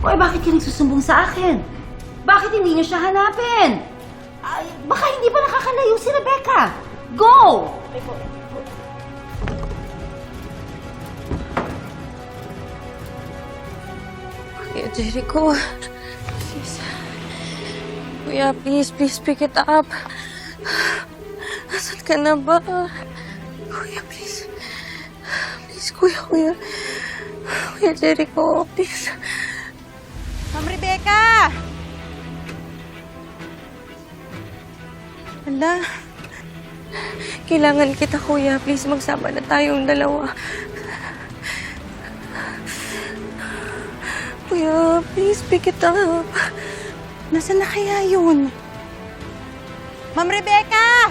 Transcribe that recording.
O bakit ka nagsusumbong sa akin? Bakit hindi niyo siya hanapin? Ay, baka hindi pa nakakalayo si Rebecca. Go! Kuya Jericho, please. Kuya, please pick it up. Nasaan ka na ba? Kuya, please. Please, Kuya. Kuya Jericho, please. Ma'am Rebecca! Hala. Kailangan kita, Kuya. Please, magsama na tayong dalawa. Kuya, please pick it up. Nasaan na kaya yun? Ma'am Rebecca!